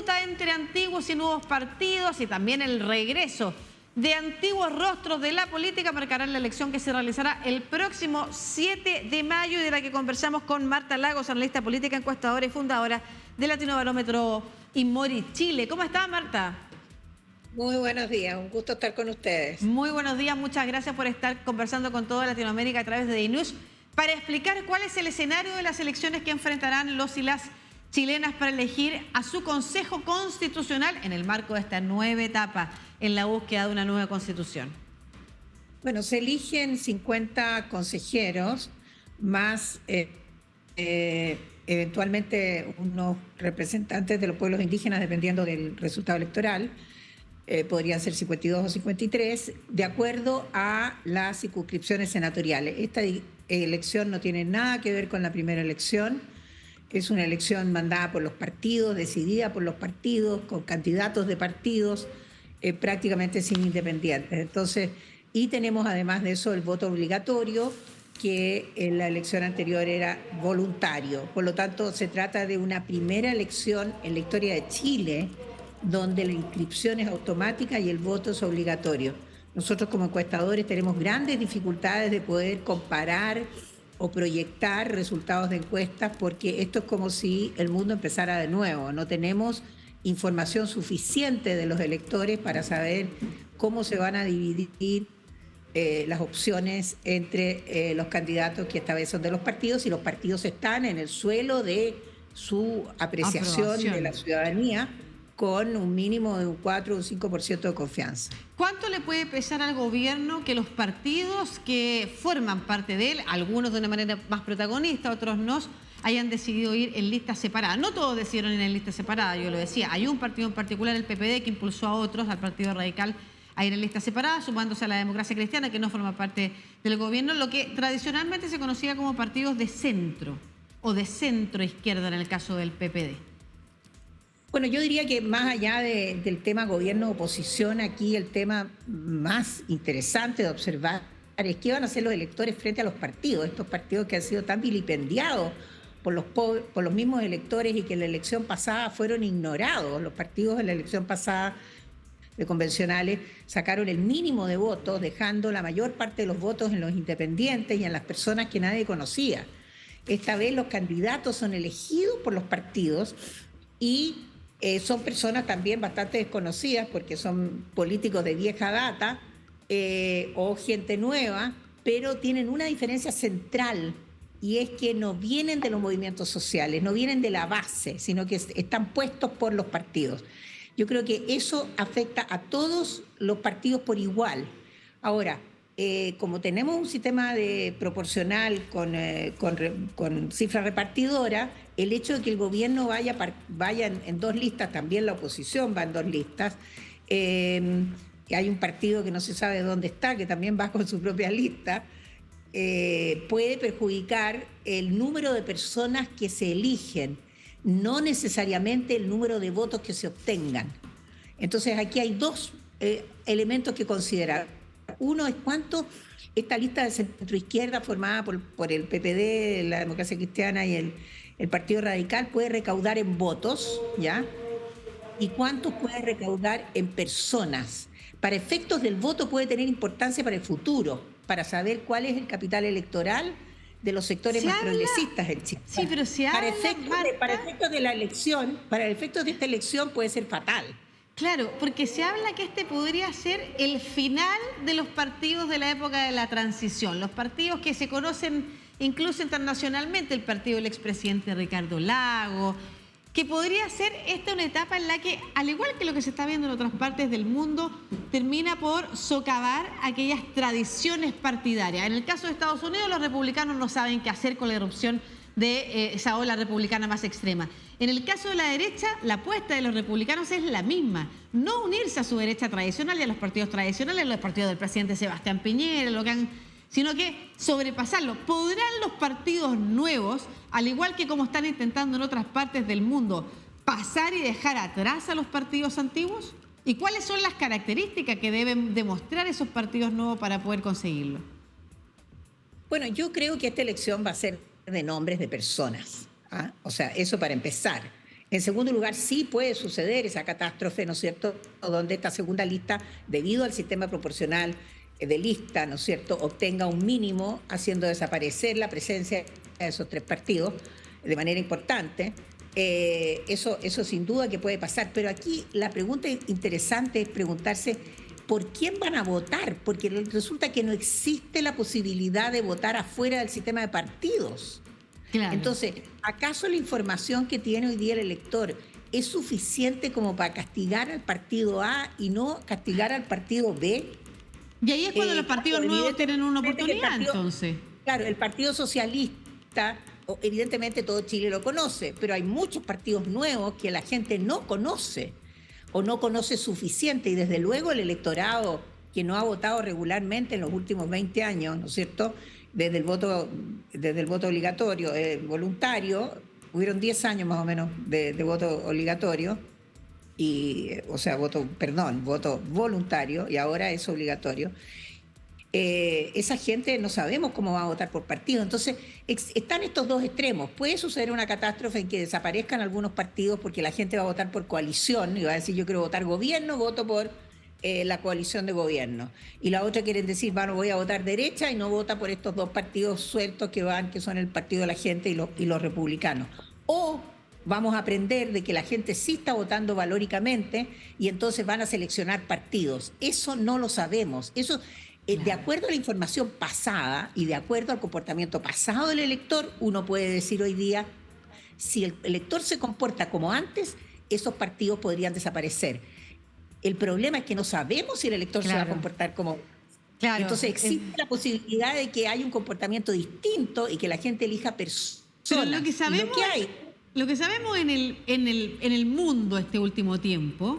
disputa entre antiguos y nuevos partidos y también el regreso de antiguos rostros de la política marcarán la elección que se realizará el próximo 7 de mayo y de la que conversamos con Marta Lagos, analista política, encuestadora y fundadora de Latinobarómetro y Mori Chile. ¿Cómo está, Marta? Muy buenos días, un gusto estar con ustedes. Muy buenos días, muchas gracias por estar conversando con toda Latinoamérica a través de DNews para explicar cuál es el escenario de las elecciones que enfrentarán los y las chilenas para elegir a su Consejo Constitucional en el marco de esta nueva etapa en la búsqueda de una nueva constitución. Bueno, se eligen 50 consejeros más eventualmente unos representantes de los pueblos indígenas dependiendo del resultado electoral. Podrían ser 52 o 53, de acuerdo a las circunscripciones senatoriales. Esta elección no tiene nada que ver con la primera elección. Es una elección mandada por los partidos, decidida por los partidos, con candidatos de partidos, prácticamente sin independientes. Entonces, y tenemos además de eso el voto obligatorio, que en la elección anterior era voluntario. Por lo tanto, se trata de una primera elección en la historia de Chile, donde la inscripción es automática y el voto es obligatorio. Nosotros como encuestadores tenemos grandes dificultades de poder comparar o proyectar resultados de encuestas porque esto es como si el mundo empezara de nuevo. No tenemos información suficiente de los electores para saber cómo se van a dividir las opciones entre los candidatos que esta vez son de los partidos y los partidos están en el suelo de su apreciación de la ciudadanía con un mínimo de un 4 o un 5% de confianza. ¿Cuánto le puede pesar al gobierno que los partidos que forman parte de él, algunos de una manera más protagonista, otros no, hayan decidido ir en listas separadas? No todos decidieron ir en listas separadas, yo lo decía. Hay un partido en particular, el PPD, que impulsó a otros, al Partido Radical, a ir en listas separadas, sumándose a la Democracia Cristiana, que no forma parte del gobierno, lo que tradicionalmente se conocía como partidos de centro o de centro-izquierda en el caso del PPD. Bueno, yo diría que más allá del tema gobierno-oposición, aquí el tema más interesante de observar es qué van a hacer los electores frente a los partidos, estos partidos que han sido tan vilipendiados por los mismos electores y que en la elección pasada fueron ignorados. Los partidos en la elección pasada de convencionales sacaron el mínimo de votos, dejando la mayor parte de los votos en los independientes y en las personas que nadie conocía. Esta vez los candidatos son elegidos por los partidos y son personas también bastante desconocidas porque son políticos de vieja data o gente nueva, pero tienen una diferencia central y es que no vienen de los movimientos sociales, no vienen de la base, sino que están puestos por los partidos. Yo creo que eso afecta a todos los partidos por igual. Ahora, como tenemos un sistema proporcional con cifra repartidora, el hecho de que el gobierno vaya en dos listas, también la oposición va en dos listas, hay un partido que no se sabe dónde está, que también va con su propia lista, puede perjudicar el número de personas que se eligen, no necesariamente el número de votos que se obtengan. Entonces aquí hay dos elementos que considerar. Uno es cuánto esta lista de centroizquierda formada por el PPD, la Democracia Cristiana y el Partido Radical puede recaudar en votos, ¿ya? Y cuánto puede recaudar en personas. Para efectos del voto puede tener importancia para el futuro, para saber cuál es el capital electoral de los sectores más progresistas en Chile. Sí, pero para efectos de la elección, para efectos de esta elección puede ser fatal. Claro, porque se habla que este podría ser el final de los partidos de la época de la transición, los partidos que se conocen incluso internacionalmente, el partido del expresidente Ricardo Lagos, que podría ser esta una etapa en la que, al igual que lo que se está viendo en otras partes del mundo, termina por socavar aquellas tradiciones partidarias. En el caso de Estados Unidos, los republicanos no saben qué hacer con la irrupción de esa ola republicana más extrema. En el caso de la derecha, la apuesta de los republicanos es la misma, no unirse a su derecha tradicional y a los partidos tradicionales, los partidos del presidente Sebastián Piñera, sino que sobrepasarlo. ¿Podrán los partidos nuevos, al igual que como están intentando en otras partes del mundo, pasar y dejar atrás a los partidos antiguos? ¿Y cuáles son las características que deben demostrar esos partidos nuevos para poder conseguirlo? Bueno, yo creo que esta elección va a ser de nombres de personas, ¿ah? O sea, eso para empezar. En segundo lugar, sí puede suceder esa catástrofe, ¿no es cierto?, donde esta segunda lista, debido al sistema proporcional de lista, ¿no es cierto?, obtenga un mínimo, haciendo desaparecer la presencia de esos tres partidos de manera importante. Eso sin duda que puede pasar, pero aquí la pregunta interesante es preguntarse por quién van a votar, porque resulta que no existe la posibilidad de votar afuera del sistema de partidos. Claro. Entonces, ¿acaso la información que tiene hoy día el elector es suficiente como para castigar al partido A y no castigar al partido B? Y ahí es cuando los partidos nuevos tienen una oportunidad, entonces. Claro, el Partido Socialista, evidentemente todo Chile lo conoce, pero hay muchos partidos nuevos que la gente no conoce o no conoce suficiente, y desde luego el electorado que no ha votado regularmente en los últimos 20 años, ¿no es cierto?, desde el voto obligatorio, voluntario, hubieron 10 años más o menos de voto obligatorio, voto voluntario, y ahora es obligatorio. Esa gente no sabemos cómo va a votar por partido. Entonces, están estos dos extremos. Puede suceder una catástrofe en que desaparezcan algunos partidos porque la gente va a votar por coalición y va a decir, yo quiero votar gobierno, voto por la coalición de gobierno. Y la otra quieren decir, bueno, voy a votar derecha y no vota por estos dos partidos sueltos que son el Partido de la Gente y los republicanos. O vamos a aprender de que la gente sí está votando valóricamente y entonces van a seleccionar partidos. Eso no lo sabemos. Eso, de acuerdo a la información pasada y de acuerdo al comportamiento pasado del elector, uno puede decir hoy día, si el elector se comporta como antes, esos partidos podrían desaparecer. El problema es que no sabemos si el elector se va a comportar como... Claro. Entonces existe la posibilidad de que haya un comportamiento distinto y que la gente elija personas. Pero lo que sabemos, lo que sabemos en el mundo este último tiempo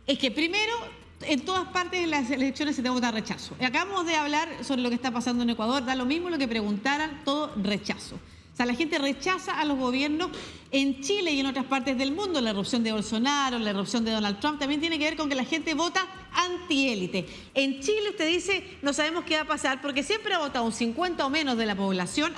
es que primero, en todas partes de las elecciones se te vota rechazo. Acabamos de hablar sobre lo que está pasando en Ecuador, da lo mismo lo que preguntaran, todo rechazo. O sea, la gente rechaza a los gobiernos en Chile y en otras partes del mundo. La erupción de Bolsonaro, la erupción de Donald Trump también tiene que ver con que la gente vota antiélite. En Chile usted dice, no sabemos qué va a pasar porque siempre ha votado un 50 o menos de la población.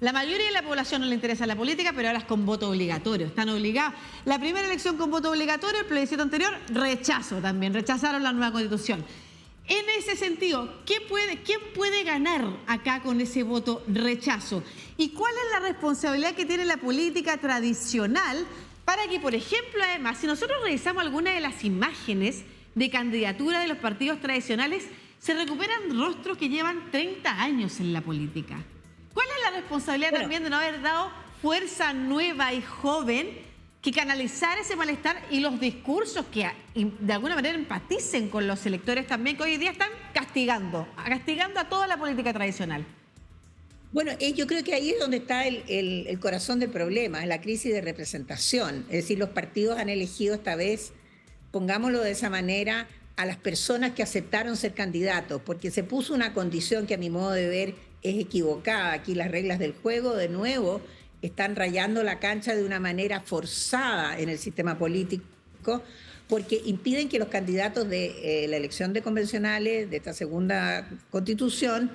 La mayoría de la población no le interesa la política, pero ahora es con voto obligatorio, están obligados. La primera elección con voto obligatorio, el plebiscito anterior, rechazo también, rechazaron la nueva constitución. En ese sentido, ¿quién puede ganar acá con ese voto rechazo? ¿Y cuál es la responsabilidad que tiene la política tradicional para que, por ejemplo, además, si nosotros revisamos algunas de las imágenes de candidatura de los partidos tradicionales, se recuperan rostros que llevan 30 años en la política? ¿Cuál es la responsabilidad también de no haber dado fuerza nueva y joven que canalizar ese malestar y los discursos que de alguna manera empaticen con los electores también, que hoy día están castigando a toda la política tradicional? Bueno, yo creo que ahí es donde está el corazón del problema, la crisis de representación. Es decir, los partidos han elegido esta vez, pongámoslo de esa manera, a las personas que aceptaron ser candidatos, porque se puso una condición que a mi modo de ver es equivocada. Aquí las reglas del juego, de nuevo, están rayando la cancha de una manera forzada en el sistema político, porque impiden que los candidatos de la elección de convencionales, de esta segunda constitución,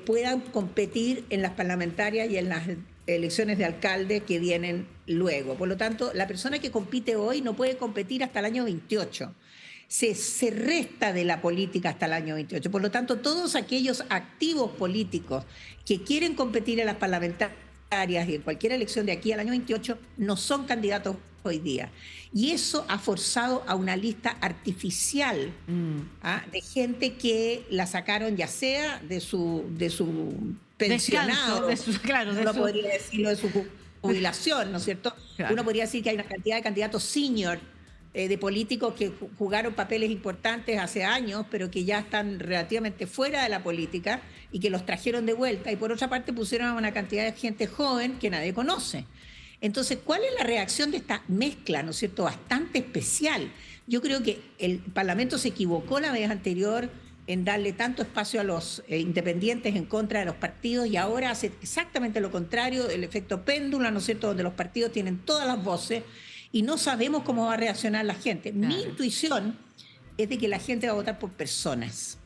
puedan competir en las parlamentarias y en las elecciones de alcalde que vienen luego. Por lo tanto, la persona que compite hoy no puede competir hasta el año 28. Se resta de la política hasta el año 28. Por lo tanto, todos aquellos activos políticos que quieren competir en las parlamentarias y en cualquier elección de aquí al año 28 no son candidatos hoy día. Y eso ha forzado a una lista artificial de gente que la sacaron ya sea de su pensionado, podría decirlo, de su jubilación, ¿no es cierto? Claro. Uno podría decir que hay una cantidad de candidatos senior de políticos que jugaron papeles importantes hace años, pero que ya están relativamente fuera de la política y que los trajeron de vuelta. Y por otra parte pusieron a una cantidad de gente joven que nadie conoce. Entonces, ¿cuál es la reacción de esta mezcla, ¿no es cierto?, bastante especial? Yo creo que el Parlamento se equivocó la vez anterior en darle tanto espacio a los independientes en contra de los partidos y ahora hace exactamente lo contrario, el efecto péndulo, ¿no es cierto?, donde los partidos tienen todas las voces y no sabemos cómo va a reaccionar la gente. Claro. Mi intuición es de que la gente va a votar por personas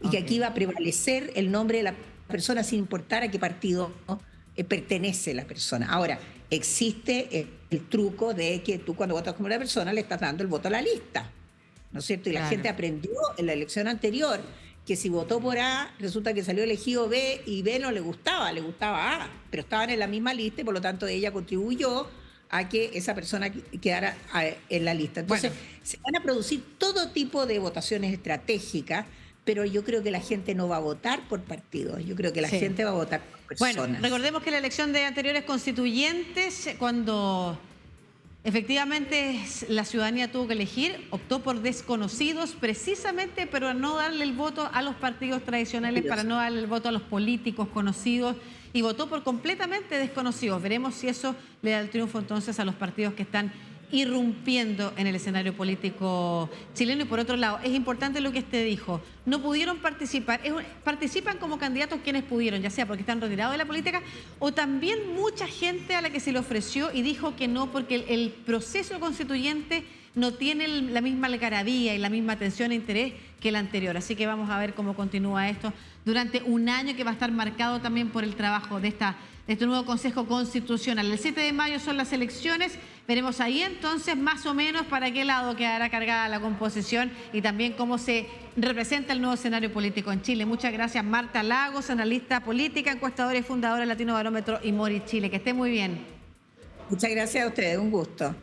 y que aquí va a prevalecer el nombre de la persona sin importar a qué partido pertenece la persona. Ahora, existe el truco de que tú cuando votas como una persona le estás dando el voto a la lista, ¿no es cierto? Y la gente aprendió en la elección anterior que si votó por A, resulta que salió elegido B y B no le gustaba A, pero estaban en la misma lista y por lo tanto ella contribuyó a que esa persona quedara en la lista. Entonces, se van a producir todo tipo de votaciones estratégicas, pero yo creo que la gente no va a votar por partidos, yo creo que la gente va a votar por personas. Bueno, recordemos que la elección de anteriores constituyentes, cuando efectivamente la ciudadanía tuvo que elegir, optó por desconocidos precisamente, pero no darle el voto a los partidos tradicionales, para no darle el voto a los políticos conocidos, y votó por completamente desconocidos. Veremos si eso le da el triunfo entonces a los partidos que están irrumpiendo en el escenario político chileno. Y por otro lado, es importante lo que usted dijo, no pudieron participar, participan como candidatos quienes pudieron, ya sea porque están retirados de la política o también mucha gente a la que se le ofreció y dijo que no, porque el proceso constituyente no tiene la misma algarabía y la misma atención e interés que el anterior. Así que vamos a ver cómo continúa esto durante un año que va a estar marcado también por el trabajo de este nuevo Consejo Constitucional. El 7 de mayo son las elecciones. Veremos ahí entonces más o menos para qué lado quedará cargada la composición y también cómo se representa el nuevo escenario político en Chile. Muchas gracias, Marta Lagos, analista política, encuestadora y fundadora de Latino Barómetro y Mori Chile. Que esté muy bien. Muchas gracias a ustedes, un gusto.